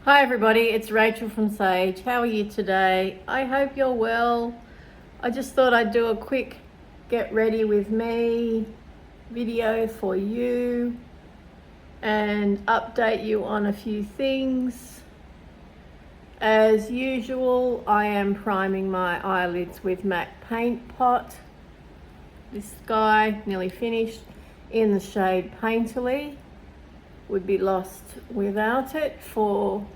Hi everybody, it's Rachel from Sage. How are you today? I hope you're well. I just thought I'd do a quick get ready with me video for you and update you on a few things. As usual, I am priming my eyelids with MAC Paint Pot. This guy, nearly finished, in the shade Painterly. Would be lost without it for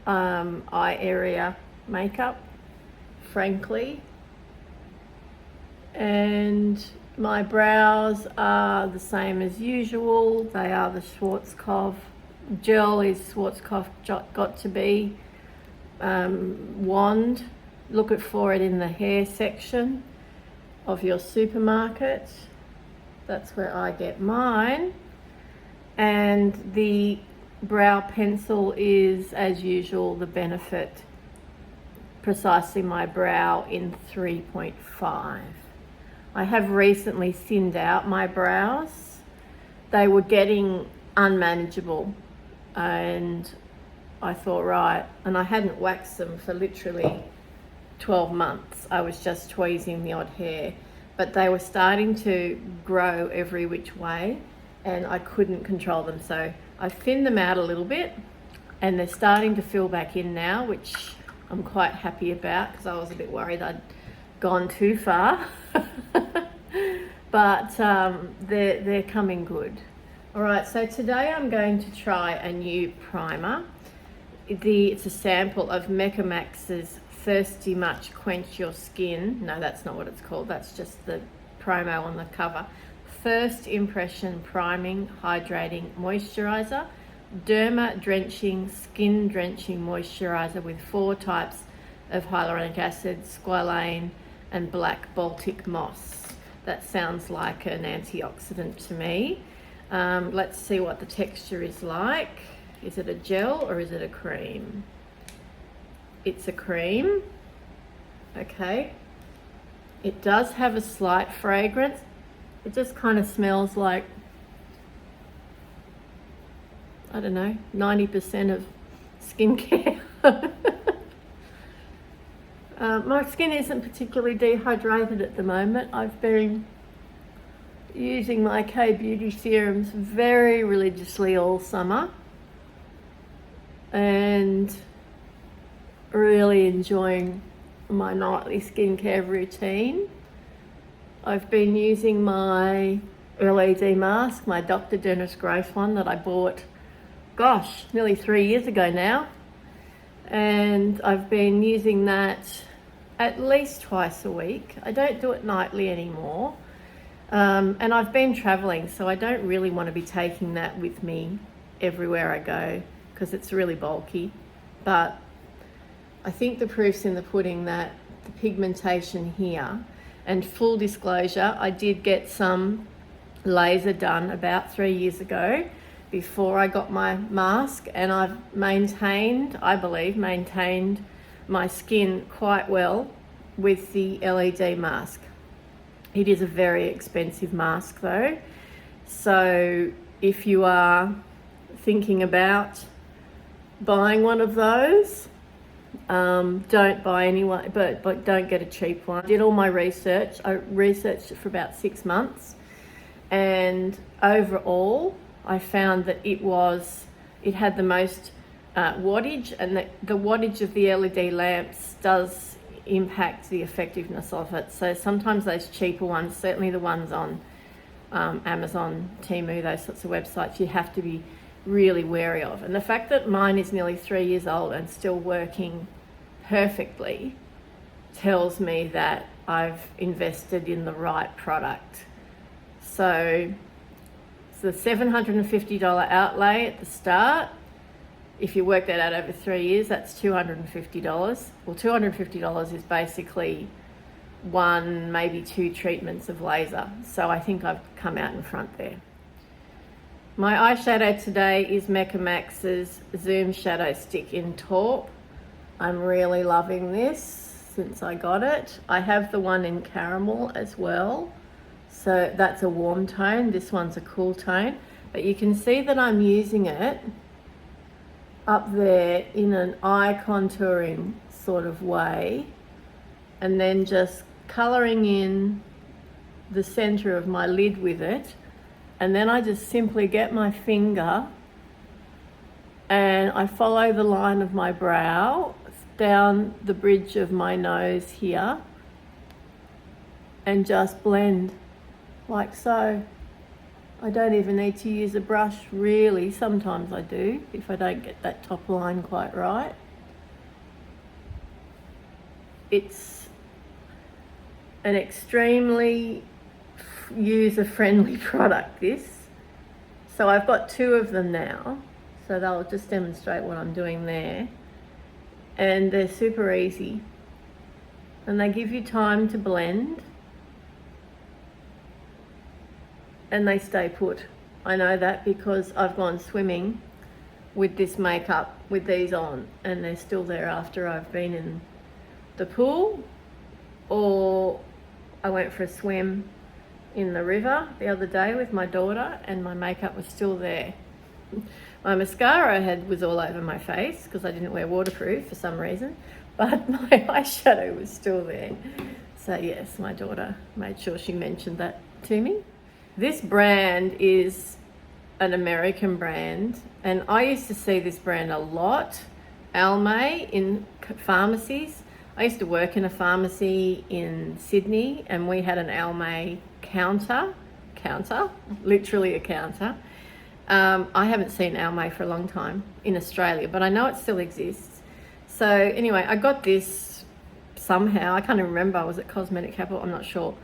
eye area makeup, frankly. And my brows are the same as usual. They are the Schwarzkopf. Gel is Schwarzkopf Got to Be wand. Look for it in the hair section of your supermarket. That's where I get mine. And the brow pencil is, as usual, the Benefit Precisely My Brow in 3.5. I have recently thinned out my brows. They were getting unmanageable and I thought, right, and I hadn't waxed them for literally 12 months. I was just tweezing the odd hair, but they were starting to grow every which way and I couldn't control them. So I thinned them out a little bit and they're starting to fill back in now, which I'm quite happy about because I was a bit worried I'd gone too far. But they're coming good. All right, so today I'm going to try a new primer. It's a sample of Mecca Max's Thirsty Much Quench Your Skin. No, that's not what it's called. That's just the promo on the cover. First Impression Priming, Hydrating Moisturizer, Derma Drenching, Skin Drenching Moisturizer with 4 types of hyaluronic acid, squalane, and black Baltic moss. That sounds like an antioxidant to me. Let's see what the texture is like. Is it a gel or is it a cream? It's a cream. Okay. It does have a slight fragrance. It just kind of smells like, I don't know, 90% of skincare. My skin isn't particularly dehydrated at the moment. I've been using my K-Beauty serums very religiously all summer and really enjoying my nightly skincare routine. I've been using my LED mask, my Dr. Dennis Grace one that I bought, gosh, nearly 3 years ago now. And I've been using that at least twice a week. I don't do it nightly anymore. And I've been traveling, so I don't really want to be taking that with me everywhere I go because it's really bulky. But I think the proof's in the pudding that the pigmentation here, and full disclosure, I did get some laser done about 3 years ago before I got my mask, and I've I believe, maintained my skin quite well with the LED mask. It is a very expensive mask though. So if you are thinking about buying one of those, don't buy anyone, but don't get a cheap one. I did all my research. I researched it for about 6 months, and overall, I found that it had the most wattage, and the wattage of the LED lamps does impact the effectiveness of it. So sometimes those cheaper ones, certainly the ones on Amazon, Temu, those sorts of websites, you have to be really wary of. And the fact that mine is nearly 3 years old and still working perfectly tells me that I've invested in the right product. So it's the $750 outlay at the start. If you work that out over 3 years, that's $250. Well, $250 is basically 1, maybe 2 treatments of laser. So I think I've come out in front there. My eyeshadow today is Mecca Max's Zoom Shadow Stick in Taupe. I'm really loving this since I got it. I have the one in caramel as well. So that's a warm tone. This one's a cool tone. But you can see that I'm using it up there in an eye contouring sort of way, and then just colouring in the centre of my lid with it. And then I just simply get my finger and I follow the line of my brow down the bridge of my nose here and just blend like so. I don't even need to use a brush really. Sometimes I do if I don't get that top line quite right. It's an extremely user-friendly product, this. So I've got 2 of them now. So they'll just demonstrate what I'm doing there. And they're super easy. And they give you time to blend. And they stay put. I know that because I've gone swimming with this makeup, with these on, and they're still there after I've been in the pool, or I went for a swim in the river the other day with my daughter and my makeup was still there. My mascara was all over my face because I didn't wear waterproof for some reason, but my eyeshadow was still there. So yes, my daughter made sure she mentioned that to me. This brand is an American brand, and I used to see this brand a lot, Almay, in pharmacies. I used to work in a pharmacy in Sydney, and we had an Almay counter, literally a counter. I haven't seen Almay for a long time in Australia, but I know it still exists. So anyway, I got this somehow. I can't even remember. Was it Cosmetic Capital? I'm not sure.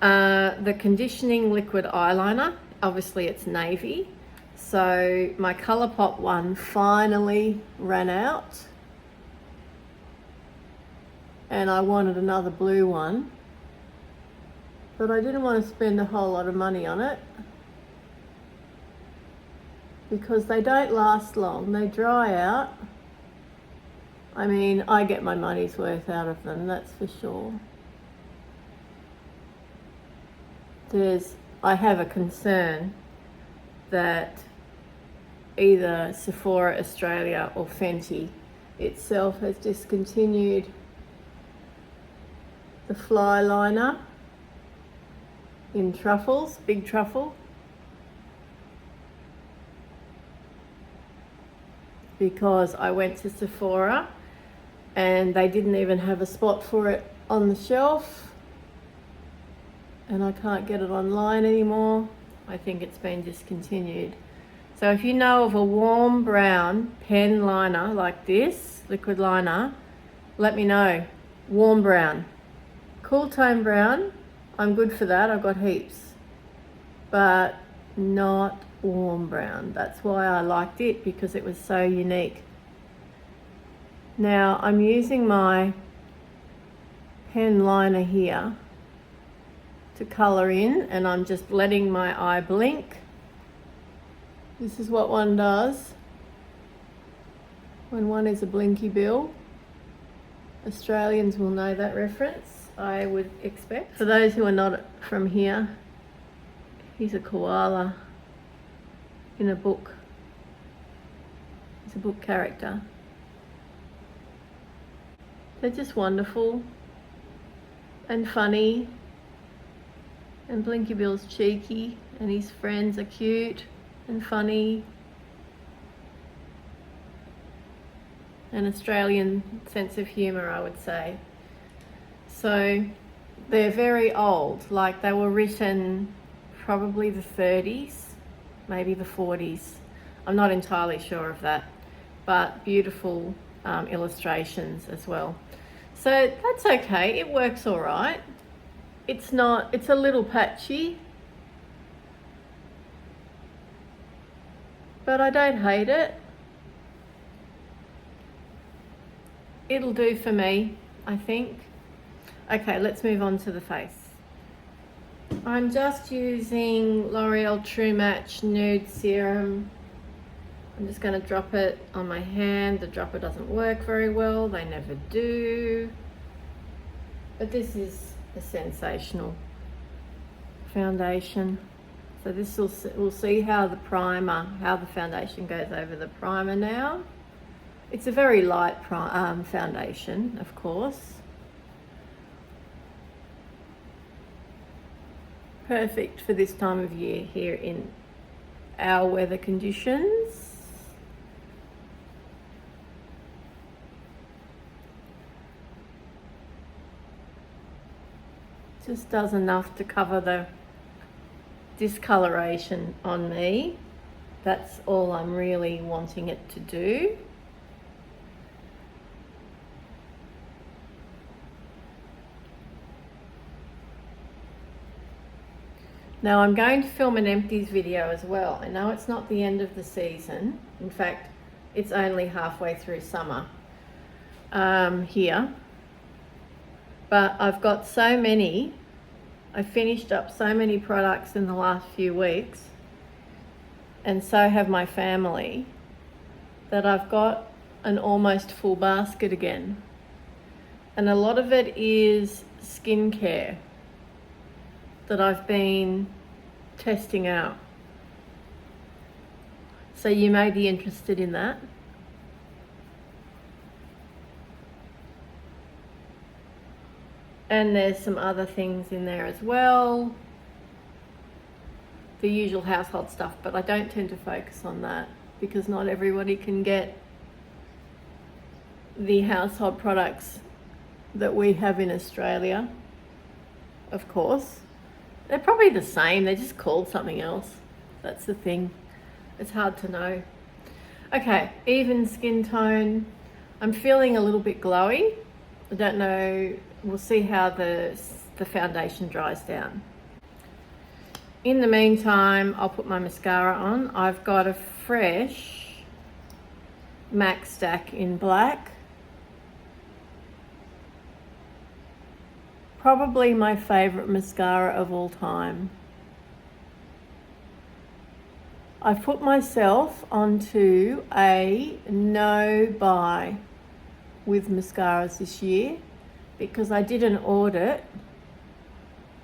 The conditioning liquid eyeliner, obviously it's navy. So my ColourPop one finally ran out. And I wanted another blue one. But I didn't want to spend a whole lot of money on it, because they don't last long. They dry out. I mean, I get my money's worth out of them, that's for sure. I have a concern that either Sephora Australia or Fenty itself has discontinued the fly liner in truffles, big truffle, because I went to Sephora and they didn't even have a spot for it on the shelf, and I can't get it online anymore. I think it's been discontinued. So if you know of a warm brown pen liner like this, liquid liner, let me know. Warm brown. Cool tone brown, I'm good for that, I've got heaps. But not warm brown. That's why I liked it, because it was so unique. Now I'm using my pen liner here to colour in, and I'm just letting my eye blink. This is what one does when one is a blinky bill. Australians will know that reference, I would expect. For those who are not from here, he's a koala in a book. He's a book character. They're just wonderful and funny, and Blinky Bill's cheeky, and his friends are cute and funny. An Australian sense of humour, I would say. So they're very old, like they were written probably the 30s, maybe the 40s. I'm not entirely sure of that, but beautiful illustrations as well. So that's okay, it works all right. It's a little patchy, but I don't hate it. It'll do for me, I think. Okay, let's move on to the face. I'm just using L'Oreal True Match Nude Serum. I'm just going to drop it on my hand. The dropper doesn't work very well, they never do. But this is a sensational foundation. So we'll see how the foundation goes over the primer now. It's a very light foundation, of course. Perfect for this time of year here in our weather conditions. Just does enough to cover the discoloration on me. That's all I'm really wanting it to do. Now I'm going to film an empties video as well. I know it's not the end of the season. In fact, it's only halfway through summer here. But I've got so many, I finished up so many products in the last few weeks, and so have my family, that I've got an almost full basket again. And a lot of it is skincare that I've been testing out. So you may be interested in that. And there's some other things in there as well. The usual household stuff, but I don't tend to focus on that because not everybody can get the household products that we have in Australia, of course. They're probably the same, they're just called something else. That's the thing. It's hard to know. Okay, even skin tone. I'm feeling a little bit glowy. I don't know, we'll see how the foundation dries down. In the meantime, I'll put my mascara on. I've got a fresh MAC stack in black. Probably my favourite mascara of all time. I've put myself onto a no buy with mascaras this year because I did an audit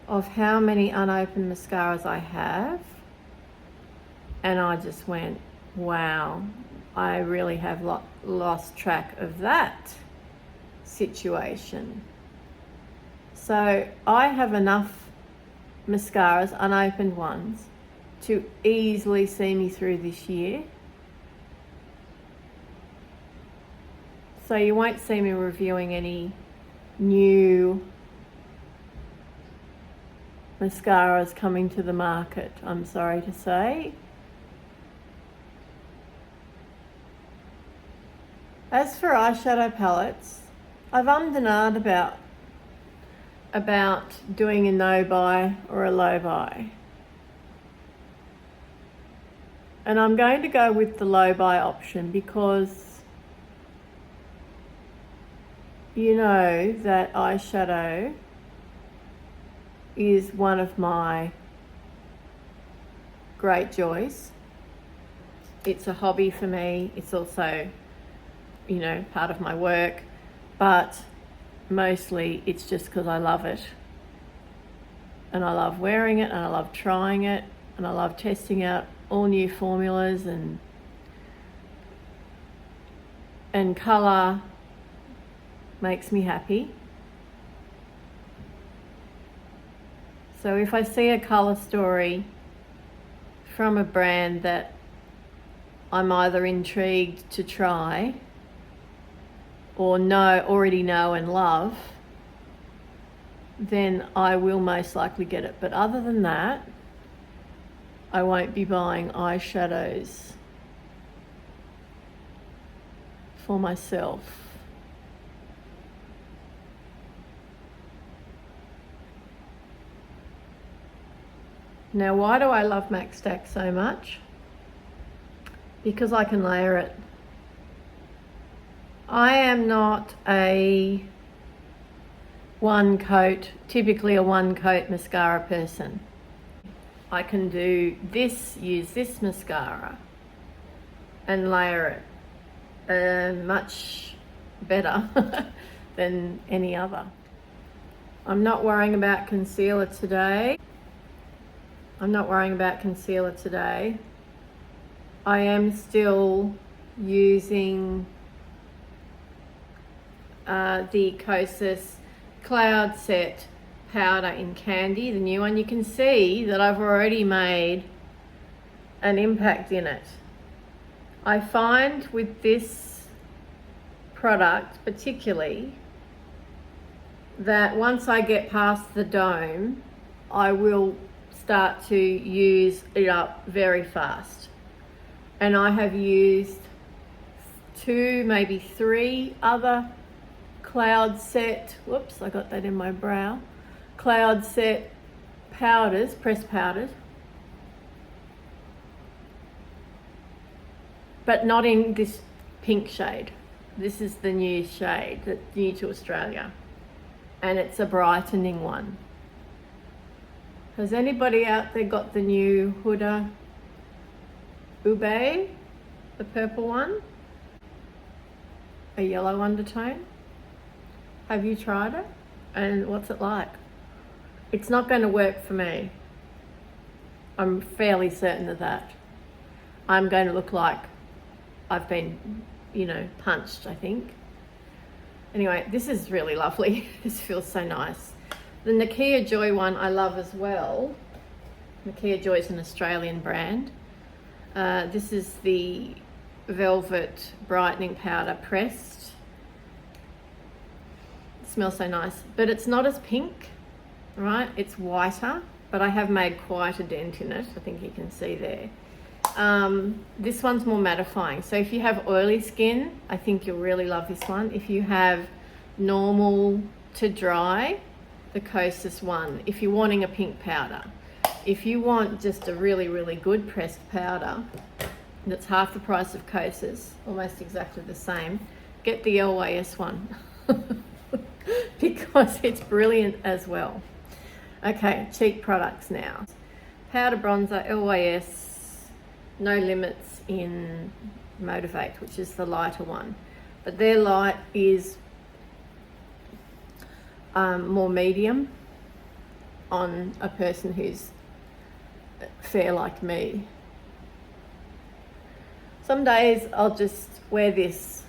of how many unopened mascaras I have, and I just went, wow, I really have lost track of that situation. So I have enough mascaras, unopened ones, to easily see me through this year. So you won't see me reviewing any new mascaras coming to the market, I'm sorry to say. As for eyeshadow palettes, I've ummed and ahed about doing a no buy or a low buy. And I'm going to go with the low buy option because you know that eyeshadow is one of my great joys. It's a hobby for me. It's also, you know, part of my work, but mostly it's just because I love it. And I love wearing it, and I love trying it, and I love testing out all new formulas and colour makes me happy. So if I see a colour story from a brand that I'm either intrigued to try or already know and love, then I will most likely get it. But other than that, I won't be buying eyeshadows for myself. Now, why do I love MAC Stack so much? Because I can layer it. I am not a typically a one coat mascara person. I can use this mascara and layer it much better than any other. I'm not worrying about concealer today. I am still using the Kosas Cloud Set powder in Candy, the new one. You can see that I've already made an impact in it. I find with this product particularly that once I get past the dome, I will start to use it up very fast. And I have used 2, maybe 3 other Cloud Set, whoops, I got that in my brow, Cloud Set powders, pressed powders, but not in this pink shade. This is the new shade that's new to Australia, and it's a brightening one. Has anybody out there got the new Huda Ube, the purple one? A yellow undertone? Have you tried it? And what's it like? It's not going to work for me. I'm fairly certain of that. I'm going to look like I've been, punched, I think. Anyway, this is really lovely. This feels so nice. The Nakia Joy one I love as well. Nakia Joy is an Australian brand. This is the Velvet Brightening Powder pressed. It smells so nice, but it's not as pink, right? It's whiter, but I have made quite a dent in it. I think you can see there. This one's more mattifying. So if you have oily skin, I think you'll really love this one. If you have normal to dry, the Kosas one. If you're wanting a pink powder. If you want just a really, really good pressed powder that's half the price of Kosas, almost exactly the same, get the LYS one because it's brilliant as well. Okay, cheap products now. Powder bronzer, LYS, No Limits in Motivate, which is the lighter one. But their light is more medium on a person who's fair like me. Some days I'll just wear this,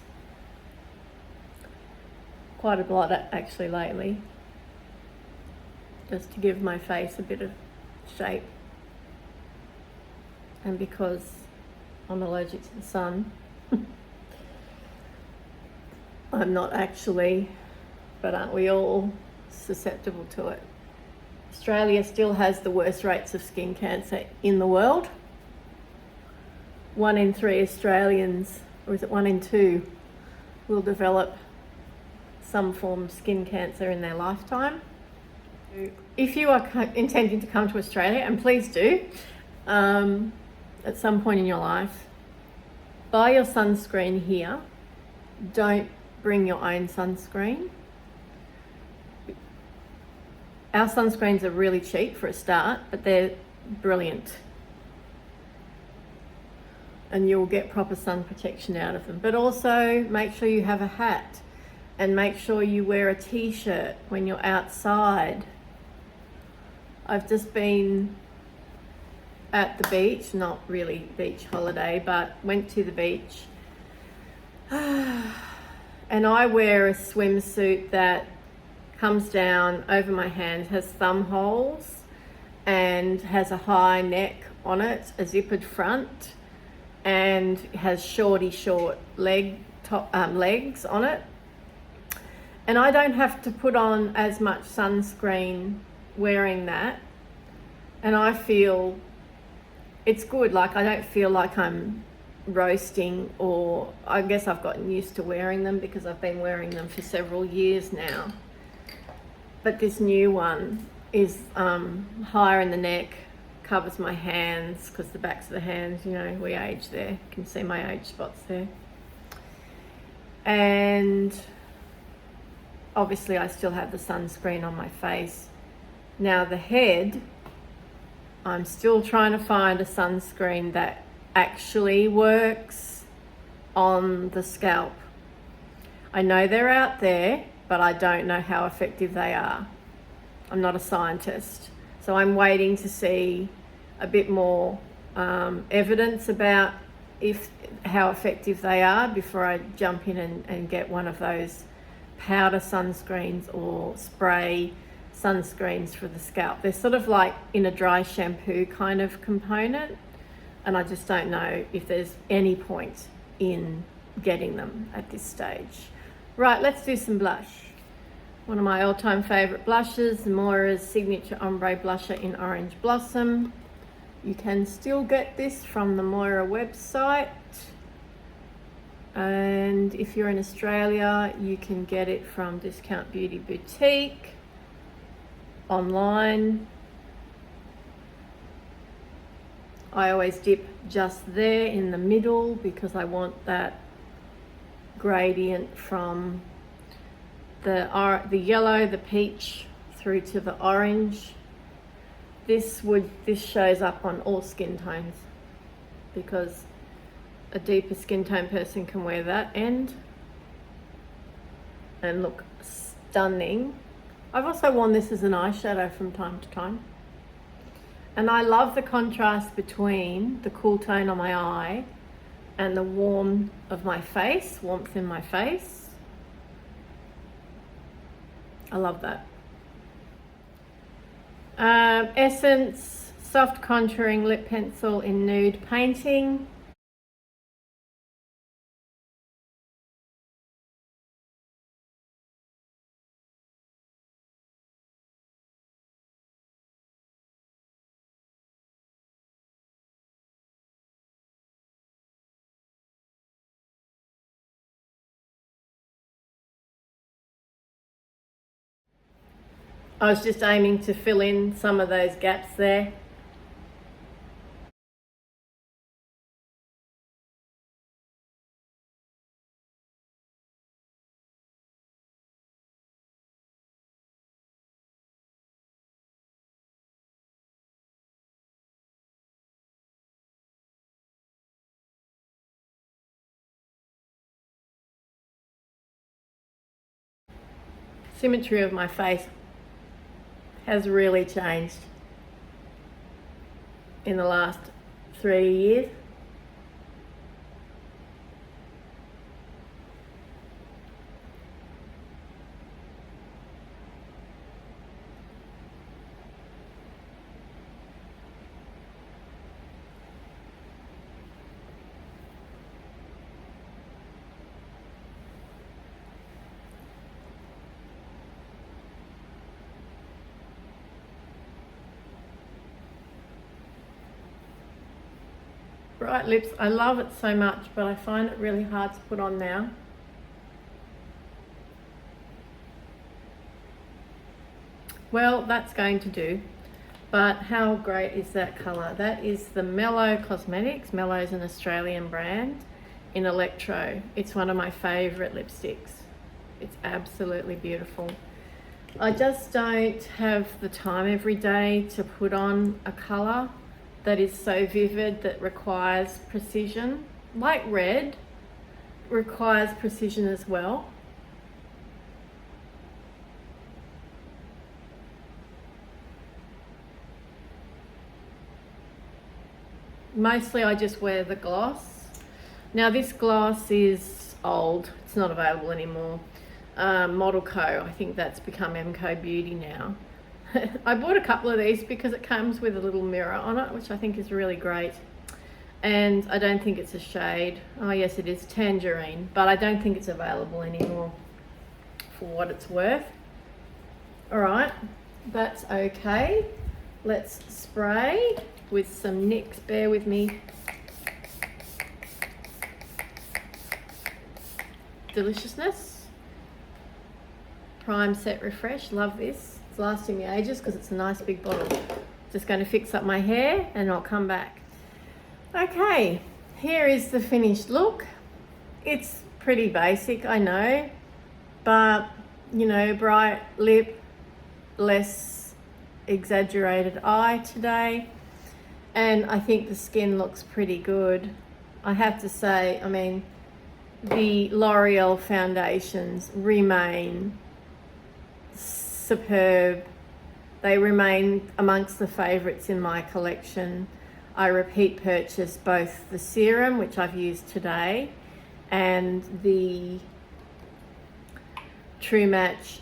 quite a lot actually lately, just to give my face a bit of shape. And because I'm allergic to the sun, I'm not actually, but aren't we all susceptible to it? Australia still has the worst rates of skin cancer in the world. 1 in 3 Australians, or is it 1 in 2, will develop some form of skin cancer in their lifetime. If you are intending to come to Australia, and please do, at some point in your life, buy your sunscreen here. Don't bring your own sunscreen. Our sunscreens are really cheap for a start, but they're brilliant. And you'll get proper sun protection out of them. But also make sure you have a hat and make sure you wear a t-shirt when you're outside. I've just been at the beach, not really beach holiday, but went to the beach. And I wear a swimsuit that comes down over my hands, has thumb holes and has a high neck on it, a zippered front, and has short legs on it. And I don't have to put on as much sunscreen wearing that. And I feel it's good. Like, I don't feel like I'm roasting, or I guess I've gotten used to wearing them because I've been wearing them for several years now. But this new one is higher in the neck, covers my hands, because the backs of the hands, we age there. You can see my age spots there. And obviously I still have the sunscreen on my face. Now the head, I'm still trying to find a sunscreen that actually works on the scalp. I know they're out there, but I don't know how effective they are. I'm not a scientist, so I'm waiting to see a bit more evidence about how effective they are before I jump in and get one of those powder sunscreens or spray sunscreens for the scalp. They're sort of like in a dry shampoo kind of component, and I just don't know if there's any point in getting them at this stage. Right, let's do some blush. One of my all-time favorite blushes, Moira's signature ombre blusher in Orange Blossom. You can still get this from the Moira website, and if you're in Australia you can get it from Discount Beauty Boutique online. I always dip just there in the middle because I want that gradient from the yellow, the peach through to the orange. This shows up on all skin tones because a deeper skin tone person can wear that end and look stunning. I've also worn this as an eyeshadow from time to time. And I love the contrast between the cool tone on my eye and the warmth in my face. I love that. Essence Soft Contouring Lip Pencil in Nude Painting. I was just aiming to fill in some of those gaps there. Symmetry of my face has really changed in the last 3 years. Bright lips, I love it so much, but I find it really hard to put on now. Well, that's going to do. But how great is that colour? That is the Mellow Cosmetics. Mellow is an Australian brand in Electro. It's one of my favourite lipsticks. It's absolutely beautiful. I just don't have the time every day to put on a colour that is so vivid, that requires precision. Like red requires precision as well. Mostly I just wear the gloss. Now this gloss is old, it's not available anymore. Model Co, I think that's become MCO Beauty now. I bought a couple of these because it comes with a little mirror on it, which I think is really great. And I don't think it's a shade. Oh yes, it is Tangerine, but I don't think it's available anymore for what it's worth. All right, that's okay. Let's spray with some NYX, bear with me. Deliciousness. Prime, Set, Refresh, love this. It's lasting me ages because it's a nice big bottle. Just going to fix up my hair and I'll come back. Okay, here is the finished look. It's pretty basic, I know, but you know, bright lip, less exaggerated eye today, and I think the skin looks pretty good. I have to say, I mean, the L'Oreal foundations remain superb. They remain amongst the favorites in my collection. I repeat purchase both the serum, which I've used today, and the True Match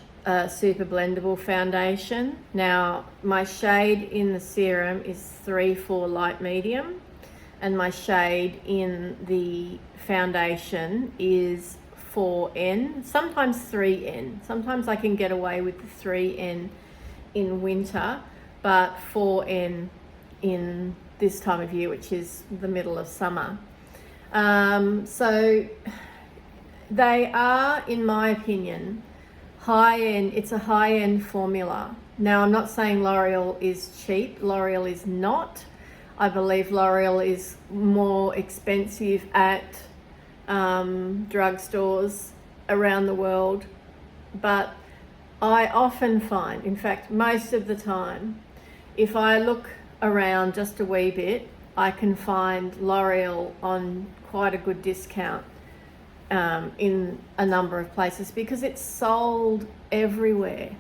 Super Blendable Foundation. Now, my shade in the serum is 3-4 light medium, and my shade in the foundation is 4N, sometimes 3N. Sometimes I can get away with the 3N in winter, but 4N in this time of year, which is the middle of summer. So they are, in my opinion, high-end. It's a high-end formula. Now, I'm not saying L'Oreal is cheap. L'Oreal is not. I believe L'Oreal is more expensive at drugstores around the world. But I often find, in fact, most of the time, if I look around just a wee bit, I can find L'Oreal on quite a good discount in a number of places, because it's sold everywhere.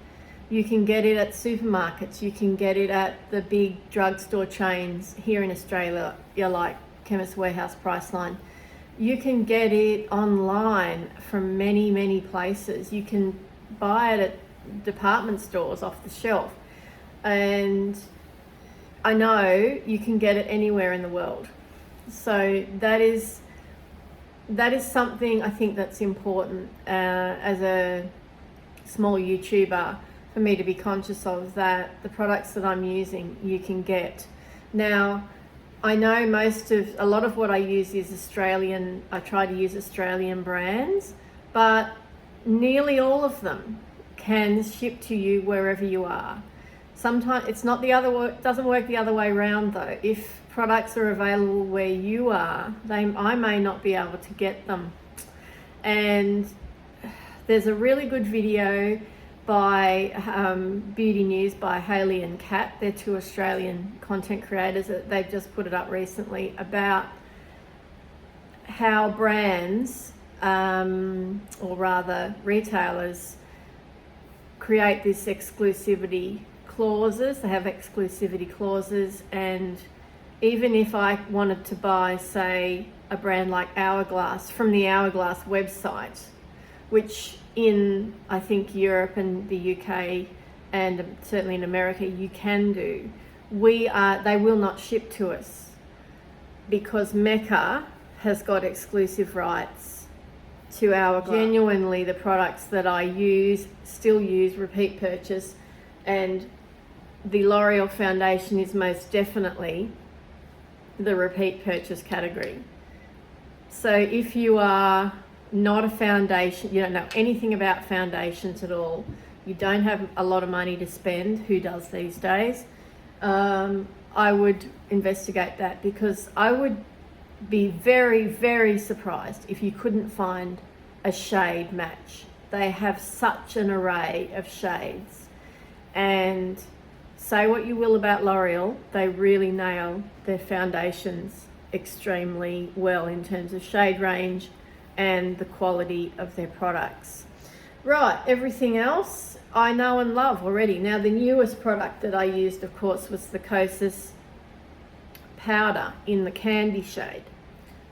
You can get it at supermarkets, you can get it at the big drugstore chains here in Australia, like Chemist Warehouse, Priceline. You can get it online from many, many places. You can buy it at department stores off the shelf. And I know you can get it anywhere in the world. So that is something I think that's important as a small YouTuber for me to be conscious of, that the products that I'm using you can get. Now, I know a lot of what I use is Australian. I try to use Australian brands, but nearly all of them can ship to you wherever you are. Sometimes it's not the other way, doesn't work the other way around though. If products are available where you are, I may not be able to get them. And there's a really good video by Beauty News by Hayley and Kat. They're two Australian content creators. They've just put it up recently about how brands, or rather retailers, create this exclusivity clauses. They have exclusivity clauses, and even if I wanted to buy, say, a brand like Hourglass from the Hourglass website, which in, I think, Europe and the UK and certainly in America you can do, they will not ship to us, because Mecca has got exclusive rights to Hourglass. Genuinely, the products that I still use, repeat purchase, and the L'Oreal foundation is most definitely the repeat purchase category. So if you are not a foundation, you don't know anything about foundations at all, you don't have a lot of money to spend, who does these days, I would investigate that, because I would be very, very surprised if you couldn't find a shade match. They have such an array of shades, and say what you will about L'Oreal, they really nail their foundations extremely well in terms of shade range and the quality of their products. Right, everything else I know and love already. Now, the newest product that I used, of course, was the Kosas powder in the candy shade.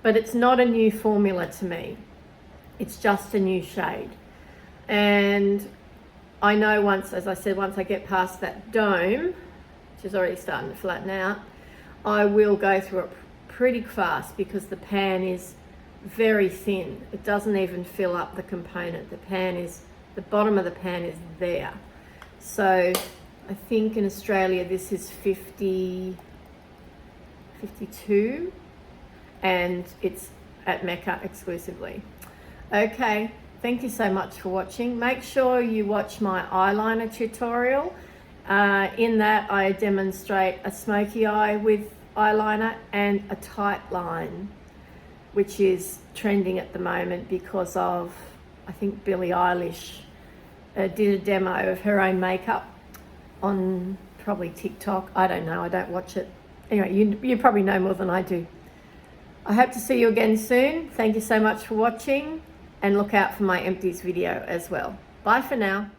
But it's not a new formula to me. It's just a new shade. And I know once I get past that dome, which is already starting to flatten out, I will go through it pretty fast, because the pan is very thin. It doesn't even fill up the component. The bottom of the pan is there. So I think in Australia this is 52, and it's at Mecca exclusively. Okay, thank you so much for watching. Make sure you watch my eyeliner tutorial. In that I demonstrate a smoky eye with eyeliner and a tight line, which is trending at the moment because of, I think, Billie Eilish did a demo of her own makeup on probably TikTok. I don't know, I don't watch it. Anyway, you probably know more than I do. I hope to see you again soon. Thank you so much for watching, and look out for my empties video as well. Bye for now.